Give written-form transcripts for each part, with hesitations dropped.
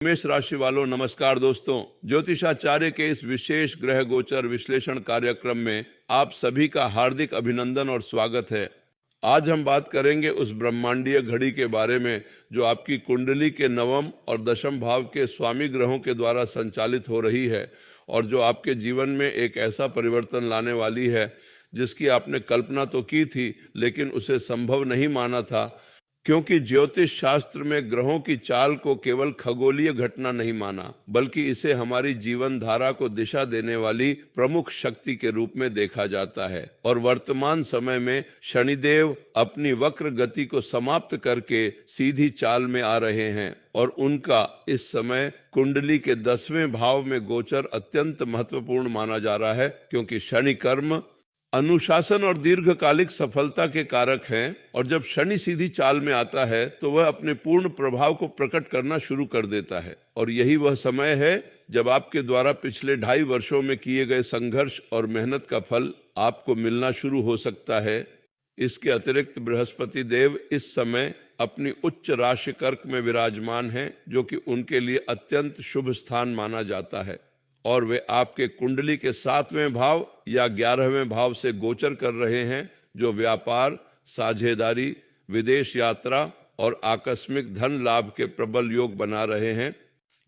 मेष राशि वालों नमस्कार दोस्तों। ज्योतिषाचार्य के इस विशेष ग्रह गोचर विश्लेषण कार्यक्रम में आप सभी का हार्दिक अभिनंदन और स्वागत है। आज हम बात करेंगे उस ब्रह्मांडीय घड़ी के बारे में जो आपकी कुंडली के नवम और दशम भाव के स्वामी ग्रहों के द्वारा संचालित हो रही है और जो आपके जीवन में एक ऐसा परिवर्तन लाने वाली है जिसकी आपने कल्पना तो की थी लेकिन उसे संभव नहीं माना था, क्योंकि ज्योतिष शास्त्र में ग्रहों की चाल को केवल खगोलीय घटना नहीं माना बल्कि इसे हमारी जीवन धारा को दिशा देने वाली प्रमुख शक्ति के रूप में देखा जाता है। और वर्तमान समय में शनिदेव अपनी वक्र गति को समाप्त करके सीधी चाल में आ रहे हैं और उनका इस समय कुंडली के 10वें भाव में गोचर अत्यंत महत्वपूर्ण माना जा रहा है, क्योंकि शनि कर्म, अनुशासन और दीर्घकालिक सफलता के कारक हैं। और जब शनि सीधी चाल में आता है तो वह अपने पूर्ण प्रभाव को प्रकट करना शुरू कर देता है और यही वह समय है जब आपके द्वारा पिछले 2.5 वर्षों में किए गए संघर्ष और मेहनत का फल आपको मिलना शुरू हो सकता है। इसके अतिरिक्त बृहस्पति देव इस समय अपनी उच्च राशि कर्क में विराजमान हैं, जो कि उनके लिए अत्यंत शुभ स्थान माना जाता है और वे आपके कुंडली के 7वें भाव या 11वें भाव से गोचर कर रहे हैं, जो व्यापार, साझेदारी, विदेश यात्रा और आकस्मिक धन लाभ के प्रबल योग बना रहे हैं।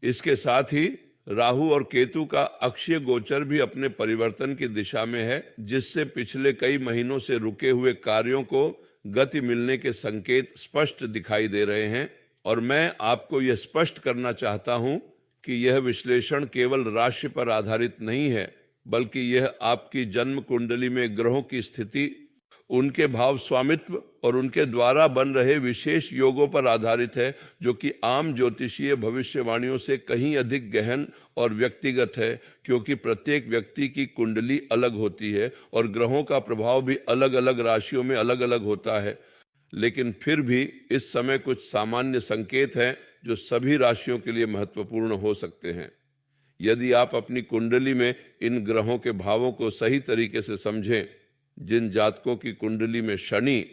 इसके साथ ही राहु और केतु का अक्षीय गोचर भी अपने परिवर्तन की दिशा में है, जिससे पिछले कई महीनों से रुके हुए कार्यों को गति मिलने के संकेत स्पष्ट दिखाई दे रहे हैं। और मैं आपको यह स्पष्ट करना चाहता हूं कि यह विश्लेषण केवल राशि पर आधारित नहीं है, बल्कि यह आपकी जन्म कुंडली में ग्रहों की स्थिति, उनके भाव स्वामित्व और उनके द्वारा बन रहे विशेष योगों पर आधारित है, जो कि आम ज्योतिषीय भविष्यवाणियों से कहीं अधिक गहन और व्यक्तिगत है, क्योंकि प्रत्येक व्यक्ति की कुंडली अलग होती है और ग्रहों का प्रभाव भी अलग अलग राशियों में अलग अलग होता है। लेकिन फिर भी इस समय कुछ सामान्य संकेत हैं जो सभी राशियों के लिए महत्वपूर्ण हो सकते हैं। यदि आप अपनी कुंडली में इन ग्रहों के भावों को सही तरीके से समझें, जिन जातकों की कुंडली में शनि,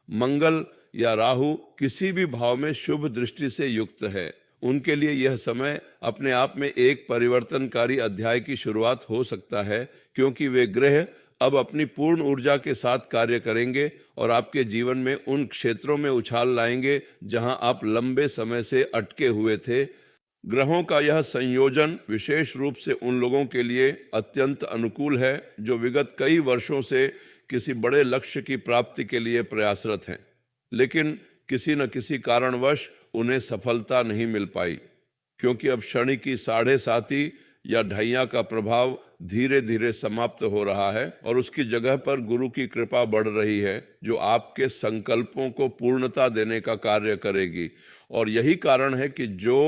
मंगल या राहु किसी भी भाव में शुभ दृष्टि से युक्त है, उनके लिए यह समय अपने आप में एक परिवर्तनकारी अध्याय की शुरुआत हो सकता है, क्योंकि वे ग्रह अब अपनी पूर्ण ऊर्जा के साथ कार्य करेंगे और आपके जीवन में उन क्षेत्रों में उछाल लाएंगे जहां आप लंबे समय से अटके हुए थे। ग्रहों का यह संयोजन विशेष रूप से उन लोगों के लिए अत्यंत अनुकूल है जो विगत कई वर्षों से किसी बड़े लक्ष्य की प्राप्ति के लिए प्रयासरत हैं, लेकिन किसी न किसी कारणवश उन्हें सफलता नहीं मिल पाई, क्योंकि अब शनि की 7.5 या ढैया का प्रभाव धीरे धीरे समाप्त हो रहा है और उसकी जगह पर गुरु की कृपा बढ़ रही है, जो आपके संकल्पों को पूर्णता देने का कार्य करेगी। और यही कारण है कि जो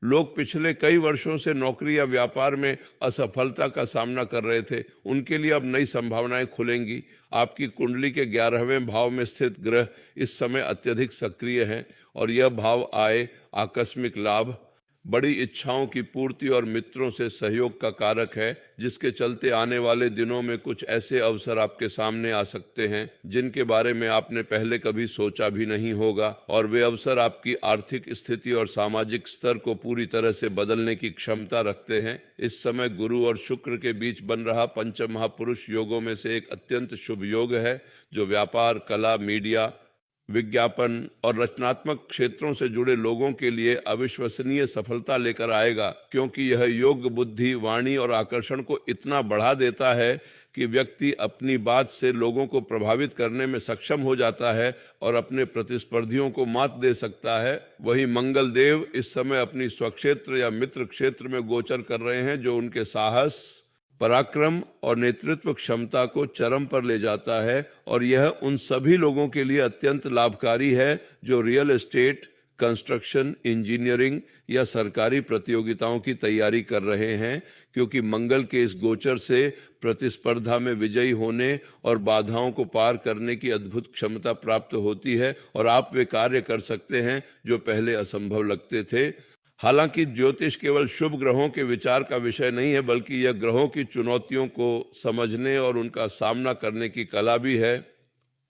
लोग पिछले कई वर्षों से नौकरी या व्यापार में असफलता का सामना कर रहे थे, उनके लिए अब नई संभावनाएं खुलेंगी। आपकी कुंडली के 11वें भाव में स्थित ग्रह इस समय अत्यधिक सक्रिय हैं और यह भाव आय, आकस्मिक लाभ, बड़ी इच्छाओं की पूर्ति और मित्रों से सहयोग का कारक है, जिसके चलते आने वाले दिनों में कुछ ऐसे अवसर आपके सामने आ सकते हैं जिनके बारे में आपने पहले कभी सोचा भी नहीं होगा, और वे अवसर आपकी आर्थिक स्थिति और सामाजिक स्तर को पूरी तरह से बदलने की क्षमता रखते हैं। इस समय गुरु और शुक्र के बीच बन रहा पंच महापुरुष योगों में से एक अत्यंत शुभ योग है, जो व्यापार, कला, मीडिया, विज्ञापन और रचनात्मक क्षेत्रों से जुड़े लोगों के लिए अविश्वसनीय सफलता लेकर आएगा, क्योंकि यह योग बुद्धि, वाणी और आकर्षण को इतना बढ़ा देता है कि व्यक्ति अपनी बात से लोगों को प्रभावित करने में सक्षम हो जाता है और अपने प्रतिस्पर्धियों को मात दे सकता है। वहीं मंगल देव इस समय अपनी स्वक्षेत्र या मित्र क्षेत्र में गोचर कर रहे हैं, जो उनके साहस, पराक्रम और नेतृत्व क्षमता को चरम पर ले जाता है। और यह उन सभी लोगों के लिए अत्यंत लाभकारी है जो रियल एस्टेट, कंस्ट्रक्शन, इंजीनियरिंग या सरकारी प्रतियोगिताओं की तैयारी कर रहे हैं, क्योंकि मंगल के इस गोचर से प्रतिस्पर्धा में विजयी होने और बाधाओं को पार करने की अद्भुत क्षमता प्राप्त होती है और आप वे कार्य कर सकते हैं जो पहले असंभव लगते थे। हालांकि ज्योतिष केवल शुभ ग्रहों के विचार का विषय नहीं है, बल्कि यह ग्रहों की चुनौतियों को समझने और उनका सामना करने की कला भी है।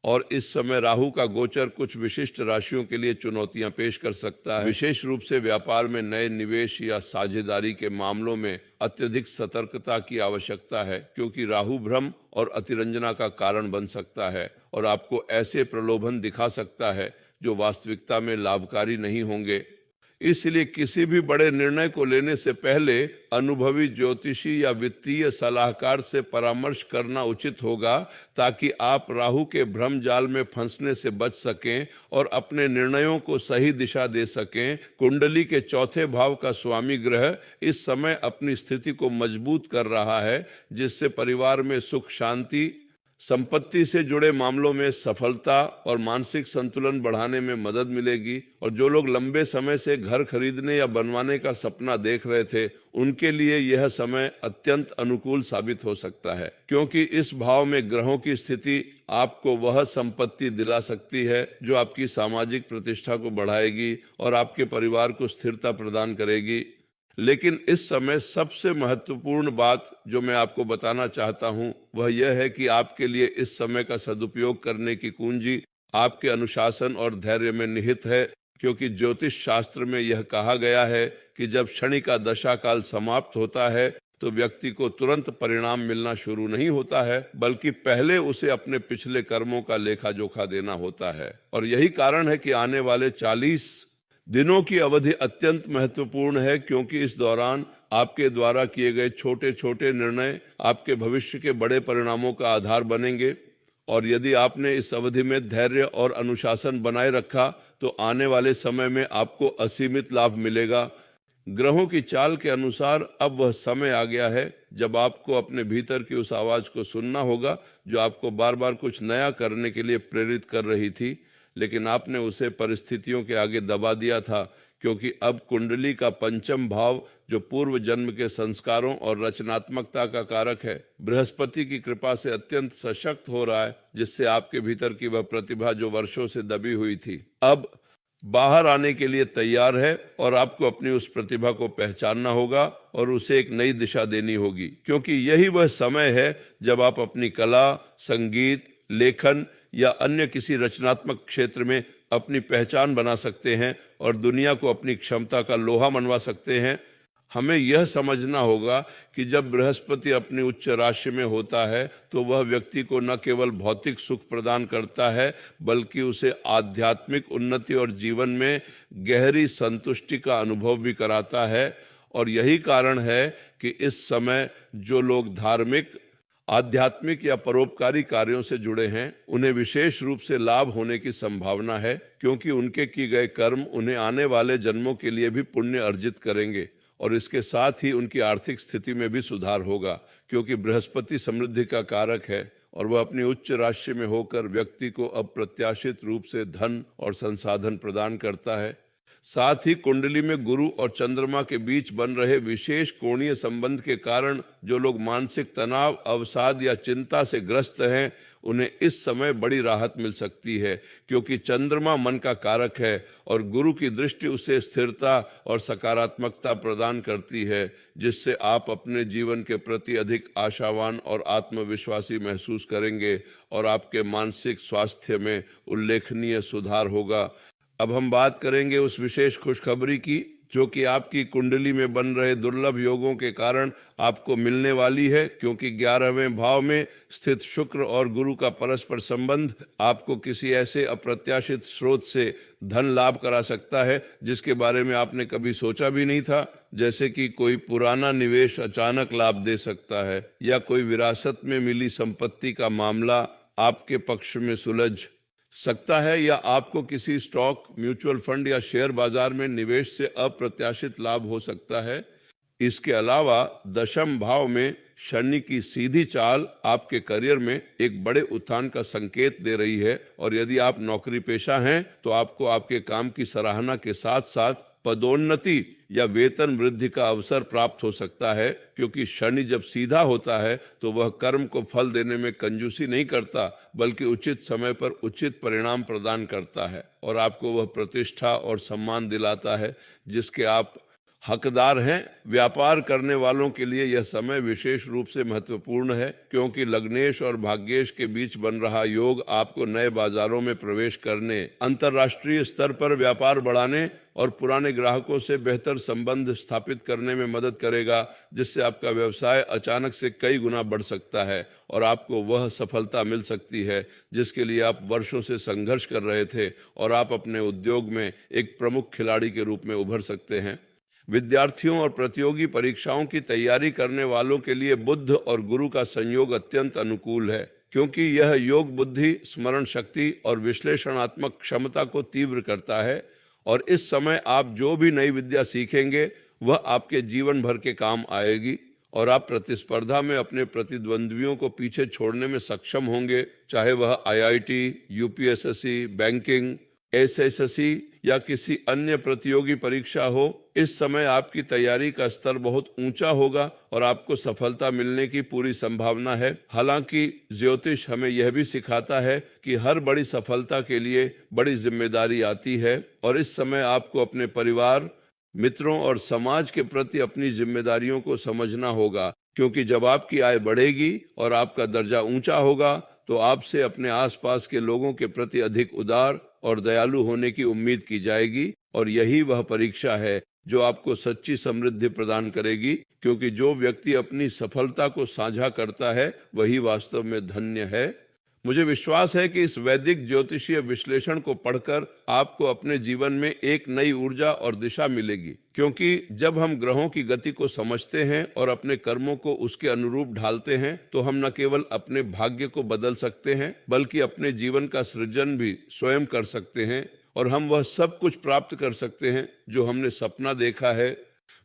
और इस समय राहु का गोचर कुछ विशिष्ट राशियों के लिए चुनौतियां पेश कर सकता है। विशेष रूप से व्यापार में नए निवेश या साझेदारी के मामलों में अत्यधिक सतर्कता की आवश्यकता है, क्योंकि राहु भ्रम और अतिरंजना का कारण बन सकता है और आपको ऐसे प्रलोभन दिखा सकता है जो वास्तविकता में लाभकारी नहीं होंगे। इसलिए किसी भी बड़े निर्णय को लेने से पहले अनुभवी ज्योतिषी या वित्तीय सलाहकार से परामर्श करना उचित होगा, ताकि आप राहु के भ्रम जाल में फंसने से बच सकें और अपने निर्णयों को सही दिशा दे सकें। कुंडली के चौथे भाव का स्वामी ग्रह इस समय अपनी स्थिति को मजबूत कर रहा है, जिससे परिवार में सुख शांति, संपत्ति से जुड़े मामलों में सफलता और मानसिक संतुलन बढ़ाने में मदद मिलेगी। और जो लोग लंबे समय से घर खरीदने या बनवाने का सपना देख रहे थे, उनके लिए यह समय अत्यंत अनुकूल साबित हो सकता है, क्योंकि इस भाव में ग्रहों की स्थिति आपको वह संपत्ति दिला सकती है जो आपकी सामाजिक प्रतिष्ठा को बढ़ाएगी और आपके परिवार को स्थिरता प्रदान करेगी। लेकिन इस समय सबसे महत्वपूर्ण बात जो मैं आपको बताना चाहता हूं, वह यह है कि आपके लिए इस समय का सदुपयोग करने की कुंजी आपके अनुशासन और धैर्य में निहित है, क्योंकि ज्योतिष शास्त्र में यह कहा गया है कि जब शनि का दशा काल समाप्त होता है तो व्यक्ति को तुरंत परिणाम मिलना शुरू नहीं होता है, बल्कि पहले उसे अपने पिछले कर्मों का लेखा जोखा देना होता है। और यही कारण है कि आने वाले 40 दिनों की अवधि अत्यंत महत्वपूर्ण है, क्योंकि इस दौरान आपके द्वारा किए गए छोटे छोटे निर्णय आपके भविष्य के बड़े परिणामों का आधार बनेंगे। और यदि आपने इस अवधि में धैर्य और अनुशासन बनाए रखा तो आने वाले समय में आपको असीमित लाभ मिलेगा। ग्रहों की चाल के अनुसार अब वह समय आ गया है जब आपको अपने भीतर की उस आवाज को सुनना होगा जो आपको बार बार कुछ नया करने के लिए प्रेरित कर रही थी, लेकिन आपने उसे परिस्थितियों के आगे दबा दिया था, क्योंकि अब कुंडली का पंचम भाव जो पूर्व जन्म के संस्कारों और रचनात्मकता का कारक है, बृहस्पति की कृपा से अत्यंत सशक्त हो रहा है, जिससे आपके भीतर की वह प्रतिभा जो वर्षों से दबी हुई थी अब बाहर आने के लिए तैयार है। और आपको अपनी उस प्रतिभा को पहचानना होगा और उसे एक नई दिशा देनी होगी, क्योंकि यही वह समय है जब आप अपनी कला, संगीत, लेखन या अन्य किसी रचनात्मक क्षेत्र में अपनी पहचान बना सकते हैं और दुनिया को अपनी क्षमता का लोहा मनवा सकते हैं। हमें यह समझना होगा कि जब बृहस्पति अपनी उच्च राशि में होता है तो वह व्यक्ति को न केवल भौतिक सुख प्रदान करता है, बल्कि उसे आध्यात्मिक उन्नति और जीवन में गहरी संतुष्टि का अनुभव भी कराता है। और यही कारण है कि इस समय जो लोग धार्मिक, आध्यात्मिक या परोपकारी कार्यों से जुड़े हैं, उन्हें विशेष रूप से लाभ होने की संभावना है, क्योंकि उनके किए गए कर्म उन्हें आने वाले जन्मों के लिए भी पुण्य अर्जित करेंगे। और इसके साथ ही उनकी आर्थिक स्थिति में भी सुधार होगा, क्योंकि बृहस्पति समृद्धि का कारक है और वह अपनी उच्च राशि में होकर व्यक्ति को अप्रत्याशित रूप से धन और संसाधन प्रदान करता है। साथ ही कुंडली में गुरु और चंद्रमा के बीच बन रहे विशेष कोणीय संबंध के कारण जो लोग मानसिक तनाव, अवसाद या चिंता से ग्रस्त हैं, उन्हें इस समय बड़ी राहत मिल सकती है, क्योंकि चंद्रमा मन का कारक है और गुरु की दृष्टि उसे स्थिरता और सकारात्मकता प्रदान करती है, जिससे आप अपने जीवन के प्रति अधिक आशावान और आत्मविश्वासी महसूस करेंगे और आपके मानसिक स्वास्थ्य में उल्लेखनीय सुधार होगा। अब हम बात करेंगे उस विशेष खुशखबरी की जो कि आपकी कुंडली में बन रहे दुर्लभ योगों के कारण आपको मिलने वाली है, क्योंकि 11वें भाव में स्थित शुक्र और गुरु का परस्पर संबंध आपको किसी ऐसे अप्रत्याशित स्रोत से धन लाभ करा सकता है जिसके बारे में आपने कभी सोचा भी नहीं था। जैसे कि कोई पुराना निवेश अचानक लाभ दे सकता है, या कोई विरासत में मिली संपत्ति का मामला आपके पक्ष में सुलझ सकता है, या आपको किसी स्टॉक, म्यूचुअल फंड या शेयर बाजार में निवेश से अप्रत्याशित लाभ हो सकता है। इसके अलावा दशम भाव में शनि की सीधी चाल आपके करियर में एक बड़े उत्थान का संकेत दे रही है, और यदि आप नौकरी पेशा हैं तो आपको आपके काम की सराहना के साथ साथ पदोन्नति या वेतन वृद्धि का अवसर प्राप्त हो सकता है, क्योंकि शनि जब सीधा होता है तो वह कर्म को फल देने में कंजूसी नहीं करता, बल्कि उचित समय पर उचित परिणाम प्रदान करता है और आपको वह प्रतिष्ठा और सम्मान दिलाता है जिसके आप हकदार हैं। व्यापार करने वालों के लिए यह समय विशेष रूप से महत्वपूर्ण है, क्योंकि लग्नेश और भाग्येश के बीच बन रहा योग आपको नए बाजारों में प्रवेश करने, अंतर्राष्ट्रीय स्तर पर व्यापार बढ़ाने और पुराने ग्राहकों से बेहतर संबंध स्थापित करने में मदद करेगा, जिससे आपका व्यवसाय अचानक से कई गुना बढ़ सकता है और आपको वह सफलता मिल सकती है जिसके लिए आप वर्षों से संघर्ष कर रहे थे, और आप अपने उद्योग में एक प्रमुख खिलाड़ी के रूप में उभर सकते हैं। विद्यार्थियों और प्रतियोगी परीक्षाओं की तैयारी करने वालों के लिए बुध और गुरु का संयोग अत्यंत अनुकूल है, क्योंकि यह योग बुद्धि, स्मरण शक्ति और विश्लेषणात्मक क्षमता को तीव्र करता है, और इस समय आप जो भी नई विद्या सीखेंगे वह आपके जीवन भर के काम आएगी और आप प्रतिस्पर्धा में अपने प्रतिद्वंद्वियों को पीछे छोड़ने में सक्षम होंगे, चाहे वह आईआईटी, यूपीएसएससी, बैंकिंग, एसएससी या किसी अन्य प्रतियोगी परीक्षा हो। इस समय आपकी तैयारी का स्तर बहुत ऊंचा होगा और आपको सफलता मिलने की पूरी संभावना है। हालांकि ज्योतिष हमें यह भी सिखाता है कि हर बड़ी सफलता के लिए बड़ी जिम्मेदारी आती है, और इस समय आपको अपने परिवार, मित्रों और समाज के प्रति अपनी जिम्मेदारियों को समझना होगा, क्योंकि जब आपकी आय बढ़ेगी और आपका दर्जा ऊंचा होगा तो आपसे अपने आसपास के लोगों के प्रति अधिक उदार और दयालु होने की उम्मीद की जाएगी, और यही वह परीक्षा है जो आपको सच्ची समृद्धि प्रदान करेगी, क्योंकि जो व्यक्ति अपनी सफलता को साझा करता है वही वास्तव में धन्य है। मुझे विश्वास है कि इस वैदिक ज्योतिषीय विश्लेषण को पढ़कर आपको अपने जीवन में एक नई ऊर्जा और दिशा मिलेगी, क्योंकि जब हम ग्रहों की गति को समझते हैं और अपने कर्मों को उसके अनुरूप ढालते हैं तो हम न केवल अपने भाग्य को बदल सकते हैं, बल्कि अपने जीवन का सृजन भी स्वयं कर सकते हैं, और हम वह सब कुछ प्राप्त कर सकते हैं जो हमने सपना देखा है।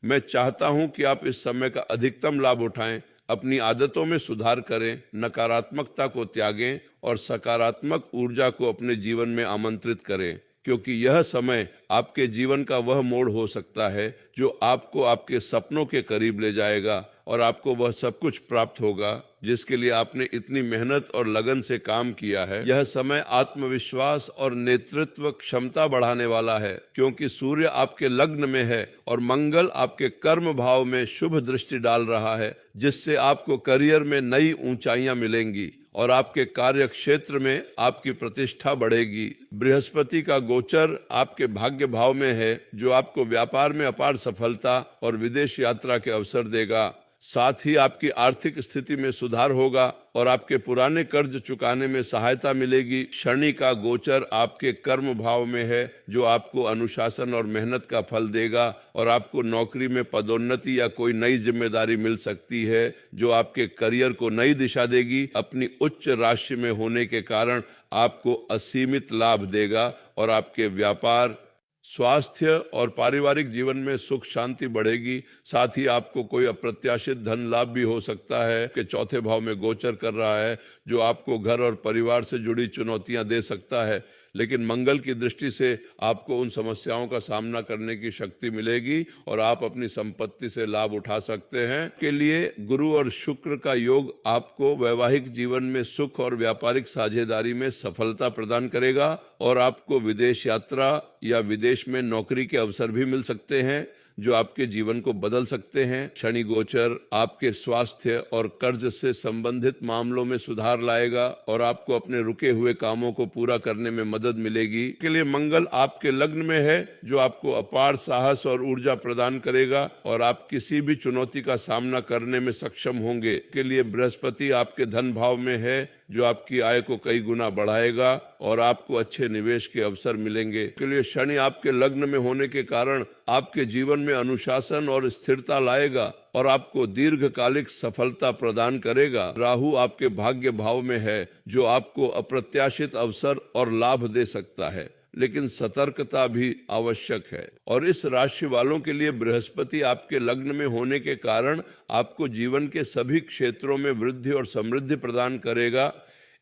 मैं चाहता हूं कि आप इस समय का अधिकतम लाभ उठाएं, अपनी आदतों में सुधार करें, नकारात्मकता को त्यागें और सकारात्मक ऊर्जा को अपने जीवन में आमंत्रित करें, क्योंकि यह समय आपके जीवन का वह मोड़ हो सकता है जो आपको आपके सपनों के करीब ले जाएगा और आपको वह सब कुछ प्राप्त होगा जिसके लिए आपने इतनी मेहनत और लगन से काम किया है। यह समय आत्मविश्वास और नेतृत्व क्षमता बढ़ाने वाला है, क्योंकि सूर्य आपके लग्न में है और मंगल आपके कर्म भाव में शुभ दृष्टि डाल रहा है, जिससे आपको करियर में नई ऊंचाइयां मिलेंगी और आपके कार्य क्षेत्र में आपकी प्रतिष्ठा बढ़ेगी। बृहस्पति का गोचर आपके भाग्य भाव में है, जो आपको व्यापार में अपार सफलता और विदेश यात्रा के अवसर देगा। साथ ही आपकी आर्थिक स्थिति में सुधार होगा और आपके पुराने कर्ज चुकाने में सहायता मिलेगी। शनि का गोचर आपके कर्म भाव में है, जो आपको अनुशासन और मेहनत का फल देगा, और आपको नौकरी में पदोन्नति या कोई नई जिम्मेदारी मिल सकती है जो आपके करियर को नई दिशा देगी। अपनी उच्च राशि में होने के कारण आपको असीमित लाभ देगा और आपके व्यापार, स्वास्थ्य और पारिवारिक जीवन में सुख शांति बढ़ेगी। साथ ही आपको कोई अप्रत्याशित धन लाभ भी हो सकता है कि चौथे भाव में गोचर कर रहा है, जो आपको घर और परिवार से जुड़ी चुनौतियां दे सकता है, लेकिन मंगल की दृष्टि से आपको उन समस्याओं का सामना करने की शक्ति मिलेगी और आप अपनी संपत्ति से लाभ उठा सकते हैं। के लिए गुरु और शुक्र का योग आपको वैवाहिक जीवन में सुख और व्यापारिक साझेदारी में सफलता प्रदान करेगा और आपको विदेश यात्रा या विदेश में नौकरी के अवसर भी मिल सकते हैं, जो आपके जीवन को बदल सकते हैं। शनि गोचर आपके स्वास्थ्य और कर्ज से संबंधित मामलों में सुधार लाएगा और आपको अपने रुके हुए कामों को पूरा करने में मदद मिलेगी। के लिए मंगल आपके लग्न में है, जो आपको अपार साहस और ऊर्जा प्रदान करेगा और आप किसी भी चुनौती का सामना करने में सक्षम होंगे। के लिए बृहस्पति आपके धन भाव में है, जो आपकी आय को कई गुना बढ़ाएगा और आपको अच्छे निवेश के अवसर मिलेंगे। के लिए शनि आपके लग्न में होने के कारण आपके जीवन में अनुशासन और स्थिरता लाएगा और आपको दीर्घकालिक सफलता प्रदान करेगा। राहु आपके भाग्य भाव में है, जो आपको अप्रत्याशित अवसर और लाभ दे सकता है, लेकिन सतर्कता भी आवश्यक है। और इस राशि वालों के लिए बृहस्पति आपके लग्न में होने के कारण आपको जीवन के सभी क्षेत्रों में वृद्धि और समृद्धि प्रदान करेगा।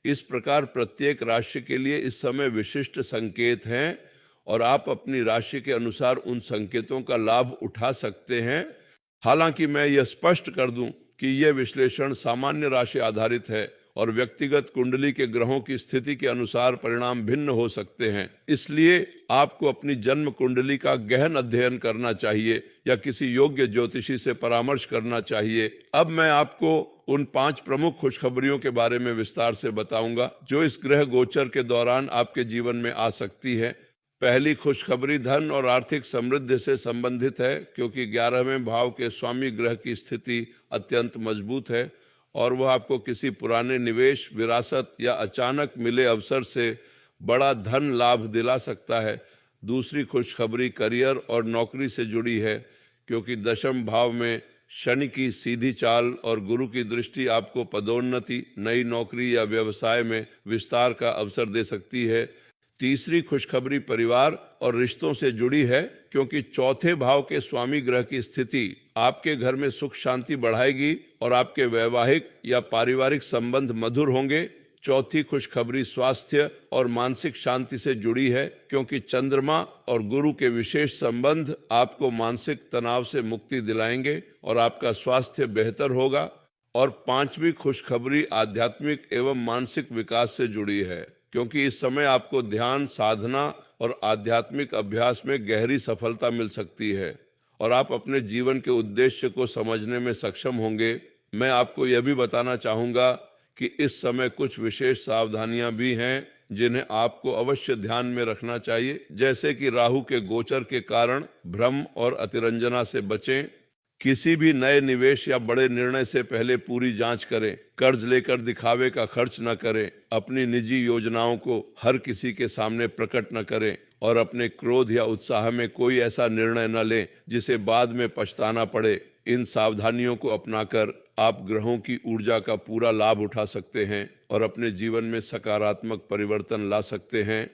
इस प्रकार प्रत्येक राशि के लिए इस समय विशिष्ट संकेत हैं और आप अपनी राशि के अनुसार उन संकेतों का लाभ उठा सकते हैं। हालांकि मैं यह स्पष्ट कर दूं कि यह विश्लेषण सामान्य राशि आधारित है और व्यक्तिगत कुंडली के ग्रहों की स्थिति के अनुसार परिणाम भिन्न हो सकते हैं। इसलिए आपको अपनी जन्म कुंडली का गहन अध्ययन करना चाहिए या किसी योग्य ज्योतिषी से परामर्श करना चाहिए। अब मैं आपको उन 5 प्रमुख खुशखबरियों के बारे में विस्तार से बताऊंगा जो इस ग्रह गोचर के दौरान आपके जीवन में आ सकती है। पहली खुशखबरी धन और आर्थिक समृद्धि से संबंधित है, क्योंकि 11वें भाव के स्वामी ग्रह की स्थिति अत्यंत मजबूत है और वह आपको किसी पुराने निवेश, विरासत या अचानक मिले अवसर से बड़ा धन लाभ दिला सकता है। दूसरी खुशखबरी करियर और नौकरी से जुड़ी है, क्योंकि 10वें भाव में शनि की सीधी चाल और गुरु की दृष्टि आपको पदोन्नति, नई नौकरी या व्यवसाय में विस्तार का अवसर दे सकती है। तीसरी खुशखबरी परिवार और रिश्तों से जुड़ी है, क्योंकि 4थे भाव के स्वामी ग्रह की स्थिति आपके घर में सुख शांति बढ़ाएगी और आपके वैवाहिक या पारिवारिक संबंध मधुर होंगे। चौथी खुशखबरी स्वास्थ्य और मानसिक शांति से जुड़ी है, क्योंकि चंद्रमा और गुरु के विशेष संबंध आपको मानसिक तनाव से मुक्ति दिलाएंगे और आपका स्वास्थ्य बेहतर होगा। और 5वीं खुशखबरी आध्यात्मिक एवं मानसिक विकास से जुड़ी है, क्योंकि इस समय आपको ध्यान, साधना और आध्यात्मिक अभ्यास में गहरी सफलता मिल सकती है और आप अपने जीवन के उद्देश्य को समझने में सक्षम होंगे। मैं आपको यह भी बताना चाहूँगा कि इस समय कुछ विशेष सावधानियां भी हैं जिन्हें आपको अवश्य ध्यान में रखना चाहिए, जैसे कि राहु के गोचर के कारण भ्रम और अतिरंजना से बचें। किसी भी नए निवेश या बड़े निर्णय से पहले पूरी जांच करें। कर्ज लेकर दिखावे का खर्च न करें। अपनी निजी योजनाओं को हर किसी के सामने प्रकट न करें और अपने क्रोध या उत्साह में कोई ऐसा निर्णय न लें जिसे बाद में पछताना पड़े। इन सावधानियों को अपनाकर आप ग्रहों की ऊर्जा का पूरा लाभ उठा सकते हैं और अपने जीवन में सकारात्मक परिवर्तन ला सकते हैं।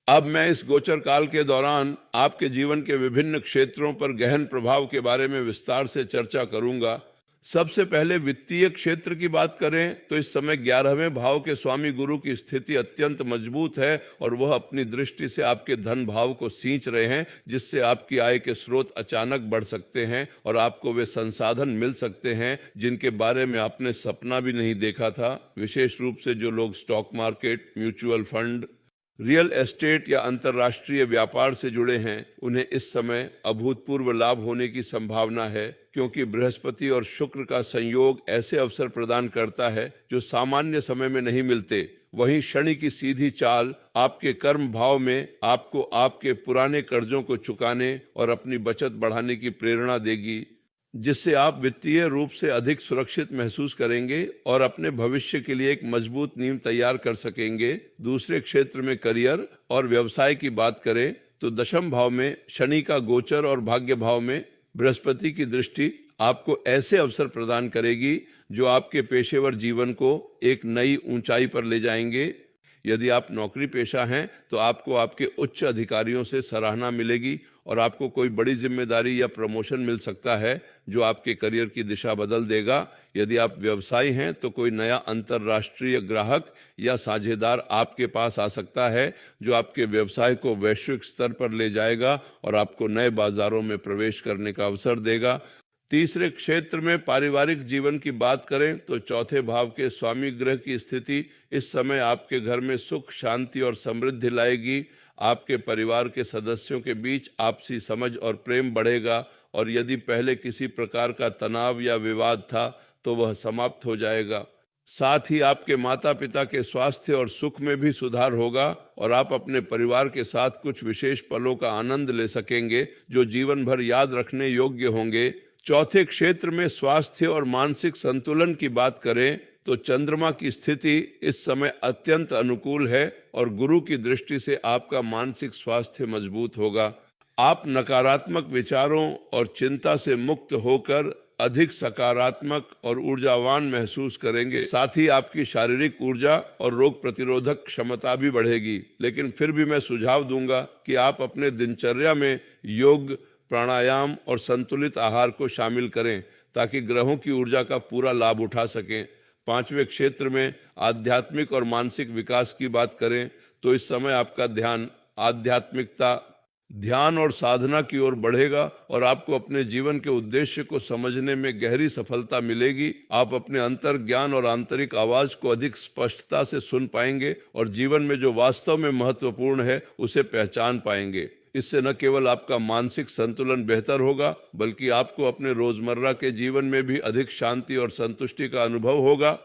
अब मैं इस गोचर काल के दौरान आपके जीवन के विभिन्न क्षेत्रों पर गहन प्रभाव के बारे में विस्तार से चर्चा करूंगा। सबसे पहले वित्तीय क्षेत्र की बात करें तो इस समय 11वें भाव के स्वामी गुरु की स्थिति अत्यंत मजबूत है और वह अपनी दृष्टि से आपके धन भाव को सींच रहे हैं, जिससे आपकी आय के स्रोत अचानक बढ़ सकते हैं और आपको वे संसाधन मिल सकते हैं जिनके बारे में आपने सपना भी नहीं देखा था। विशेष रूप से जो लोग stock market, mutual fund, real estate या अंतर्राष्ट्रीय व्यापार से जुड़े हैं, उन्हें इस समय अभूतपूर्व लाभ होने की संभावना है, क्योंकि बृहस्पति और शुक्र का संयोग ऐसे अवसर प्रदान करता है जो सामान्य समय में नहीं मिलते। वहीं शनि की सीधी चाल आपके कर्म भाव में आपको आपके पुराने कर्जों को चुकाने और अपनी बचत बढ़ाने की प्रेरणा देगी, जिससे आप वित्तीय रूप से अधिक सुरक्षित महसूस करेंगे और अपने भविष्य के लिए एक मजबूत नींव तैयार कर सकेंगे। दूसरे क्षेत्र में करियर और व्यवसाय की बात करें तो 10वें भाव में शनि का गोचर और भाग्य भाव में बृहस्पति की दृष्टि आपको ऐसे अवसर प्रदान करेगी जो आपके पेशेवर जीवन को एक नई ऊंचाई पर ले जाएंगे। यदि आप नौकरी पेशा हैं तो आपको आपके उच्च अधिकारियों से सराहना मिलेगी और आपको कोई बड़ी जिम्मेदारी या प्रमोशन मिल सकता है जो आपके करियर की दिशा बदल देगा। यदि आप व्यवसायी हैं तो कोई नया अंतर्राष्ट्रीय ग्राहक या साझेदार आपके पास आ सकता है जो आपके व्यवसाय को वैश्विक स्तर पर ले जाएगा और आपको नए बाजारों में प्रवेश करने का अवसर देगा। तीसरे क्षेत्र में पारिवारिक जीवन की बात करें तो 4थे भाव के स्वामी ग्रह की स्थिति इस समय आपके घर में सुख, शांति और समृद्धि लाएगी। आपके परिवार के सदस्यों के बीच आपसी समझ और प्रेम बढ़ेगा और यदि पहले किसी प्रकार का तनाव या विवाद था तो वह समाप्त हो जाएगा। साथ ही आपके माता पिता के स्वास्थ्य और सुख में भी सुधार होगा और आप अपने परिवार के साथ कुछ विशेष पलों का आनंद ले सकेंगे जो जीवन भर याद रखने योग्य होंगे। चौथे क्षेत्र में स्वास्थ्य और मानसिक संतुलन की बात करें तो चंद्रमा की स्थिति इस समय अत्यंत अनुकूल है और गुरु की दृष्टि से आपका मानसिक स्वास्थ्य मजबूत होगा। आप नकारात्मक विचारों और चिंता से मुक्त होकर अधिक सकारात्मक और ऊर्जावान महसूस करेंगे। साथ ही आपकी शारीरिक ऊर्जा और रोग प्रतिरोधक क्षमता भी बढ़ेगी। लेकिन फिर भी मैं सुझाव दूंगा कि आप अपने दिनचर्या में योग, प्राणायाम और संतुलित आहार को शामिल करें ताकि ग्रहों की ऊर्जा का पूरा लाभ उठा सकें। 5वें क्षेत्र में आध्यात्मिक और मानसिक विकास की बात करें तो इस समय आपका ध्यान आध्यात्मिकता, ध्यान और साधना की ओर बढ़ेगा और आपको अपने जीवन के उद्देश्य को समझने में गहरी सफलता मिलेगी। आप अपने अंतर ज्ञान और आंतरिक आवाज को अधिक स्पष्टता से सुन पाएंगे और जीवन में जो वास्तव में महत्वपूर्ण है उसे पहचान पाएंगे। इससे न केवल आपका मानसिक संतुलन बेहतर होगा, बल्कि आपको अपने रोजमर्रा के जीवन में भी अधिक शांति और संतुष्टि का अनुभव होगा।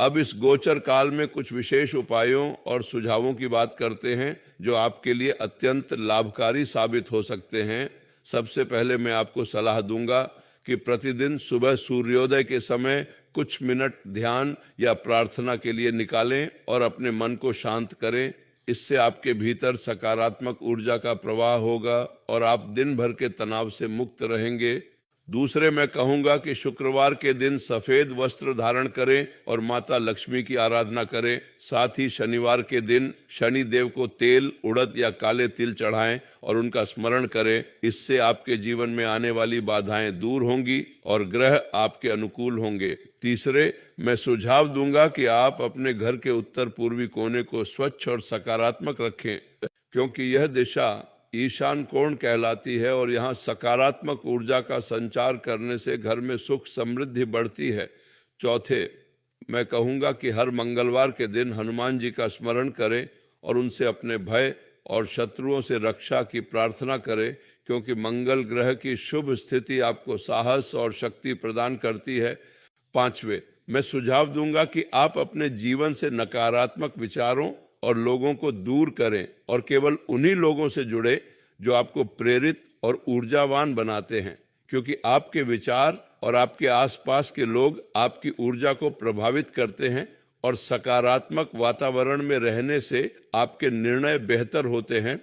अब इस गोचर काल में कुछ विशेष उपायों और सुझावों की बात करते हैं जो आपके लिए अत्यंत लाभकारी साबित हो सकते हैं। सबसे पहले मैं आपको सलाह दूंगा कि प्रतिदिन सुबह सूर्योदय के समय कुछ मिनट ध्यान या प्रार्थना के लिए निकालें और अपने मन को शांत करें। इससे आपके भीतर सकारात्मक ऊर्जा का प्रवाह होगा और आप दिन भर के तनाव से मुक्त रहेंगे। दूसरे, मैं कहूँगा कि शुक्रवार के दिन सफ़ेद वस्त्र धारण करें और माता लक्ष्मी की आराधना करें। साथ ही शनिवार के दिन शनि देव को तेल, उड़द या काले तिल चढ़ाएं और उनका स्मरण करें। इससे आपके जीवन में आने वाली बाधाएं दूर होंगी और ग्रह आपके अनुकूल होंगे। तीसरे, मैं सुझाव दूंगा कि आप अपने घर के उत्तर पूर्वी कोने को स्वच्छ और सकारात्मक रखें, क्योंकि यह दिशा ईशान कोण कहलाती है और यहाँ सकारात्मक ऊर्जा का संचार करने से घर में सुख समृद्धि बढ़ती है। चौथे, मैं कहूँगा कि हर मंगलवार के दिन हनुमान जी का स्मरण करें और उनसे अपने भय और शत्रुओं से रक्षा की प्रार्थना करें, क्योंकि मंगल ग्रह की शुभ स्थिति आपको साहस और शक्ति प्रदान करती है। पांचवे, मैं सुझाव दूंगा कि आप अपने जीवन से नकारात्मक विचारों और लोगों को दूर करें और केवल उन्हीं लोगों से जुड़े जो आपको प्रेरित और ऊर्जावान बनाते हैं, क्योंकि आपके विचार और आपके आसपास के लोग आपकी ऊर्जा को प्रभावित करते हैं और सकारात्मक वातावरण में रहने से आपके निर्णय बेहतर होते हैं।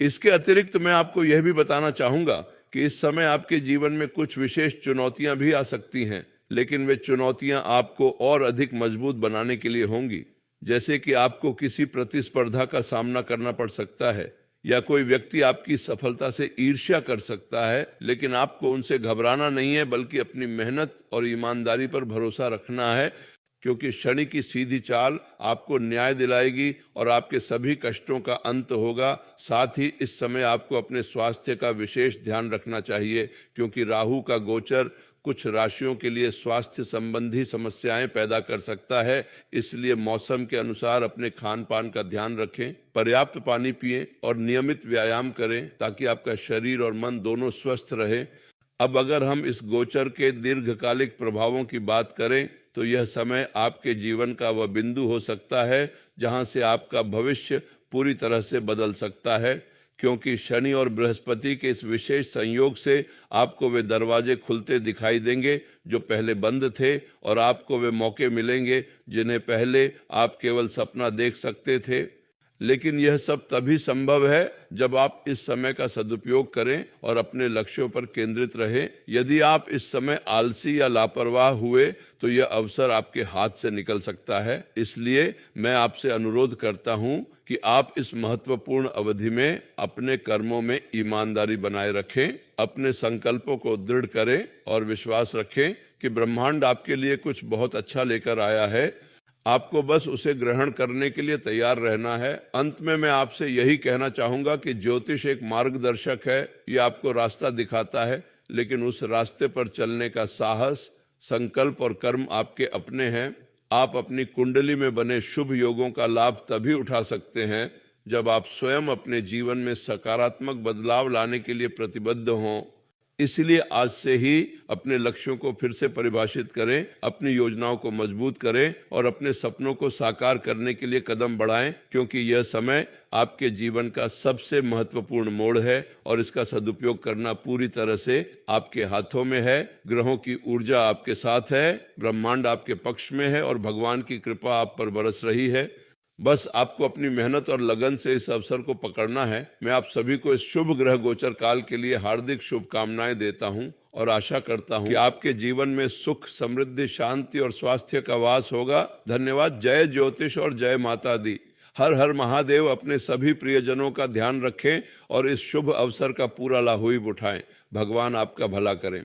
इसके अतिरिक्त मैं आपको यह भी बताना चाहूँगा कि इस समय आपके जीवन में कुछ विशेष चुनौतियां भी आ सकती हैं, लेकिन वे चुनौतियां आपको और अधिक मजबूत बनाने के लिए होंगी। जैसे कि आपको किसी प्रतिस्पर्धा का सामना करना पड़ सकता है या कोई व्यक्ति आपकी सफलता से ईर्ष्या कर सकता है, लेकिन आपको उनसे घबराना नहीं है, बल्कि अपनी मेहनत और ईमानदारी पर भरोसा रखना है, क्योंकि शनि की सीधी चाल आपको न्याय दिलाएगी और आपके सभी कष्टों का अंत होगा। साथ ही इस समय आपको अपने स्वास्थ्य का विशेष ध्यान रखना चाहिए, क्योंकि राहु का गोचर कुछ राशियों के लिए स्वास्थ्य संबंधी समस्याएं पैदा कर सकता है। इसलिए मौसम के अनुसार अपने खान पान का ध्यान रखें, पर्याप्त पानी पिएं और नियमित व्यायाम करें, ताकि आपका शरीर और मन दोनों स्वस्थ रहे। अब अगर हम इस गोचर के दीर्घकालिक प्रभावों की बात करें तो यह समय आपके जीवन का वह बिंदु हो सकता है जहां से आपका भविष्य पूरी तरह से बदल सकता है, क्योंकि शनि और बृहस्पति के इस विशेष संयोग से आपको वे दरवाजे खुलते दिखाई देंगे जो पहले बंद थे, और आपको वे मौके मिलेंगे जिन्हें पहले आप केवल सपना देख सकते थे। लेकिन यह सब तभी संभव है जब आप इस समय का सदुपयोग करें और अपने लक्ष्यों पर केंद्रित रहें। यदि आप इस समय आलसी या लापरवाह हुए तो यह अवसर आपके हाथ से निकल सकता है। इसलिए मैं आपसे अनुरोध करता हूं कि आप इस महत्वपूर्ण अवधि में अपने कर्मों में ईमानदारी बनाए रखें, अपने संकल्पों को दृढ़ करें और विश्वास रखें कि ब्रह्मांड आपके लिए कुछ बहुत अच्छा लेकर आया है। आपको बस उसे ग्रहण करने के लिए तैयार रहना है। अंत में मैं आपसे यही कहना चाहूँगा कि ज्योतिष एक मार्गदर्शक है, ये आपको रास्ता दिखाता है, लेकिन उस रास्ते पर चलने का साहस, संकल्प और कर्म आपके अपने हैं। आप अपनी कुंडली में बने शुभ योगों का लाभ तभी उठा सकते हैं जब आप स्वयं अपने जीवन में सकारात्मक बदलाव लाने के लिए प्रतिबद्ध हों। इसलिए आज से ही अपने लक्ष्यों को फिर से परिभाषित करें, अपनी योजनाओं को मजबूत करें और अपने सपनों को साकार करने के लिए कदम बढ़ाएं, क्योंकि यह समय आपके जीवन का सबसे महत्वपूर्ण मोड़ है और इसका सदुपयोग करना पूरी तरह से आपके हाथों में है। ग्रहों की ऊर्जा आपके साथ है, ब्रह्मांड आपके पक्ष में है और भगवान की कृपा आप पर बरस रही है। बस आपको अपनी मेहनत और लगन से इस अवसर को पकड़ना है। मैं आप सभी को इस शुभ ग्रह गोचर काल के लिए हार्दिक शुभकामनाएं देता हूं और आशा करता हूं कि आपके जीवन में सुख, समृद्धि, शांति और स्वास्थ्य का वास होगा। धन्यवाद। जय ज्योतिष और जय माता दी। हर हर महादेव। अपने सभी प्रियजनों का ध्यान रखें और इस शुभ अवसर का पूरा लाभ उठाएं। भगवान आपका भला करें।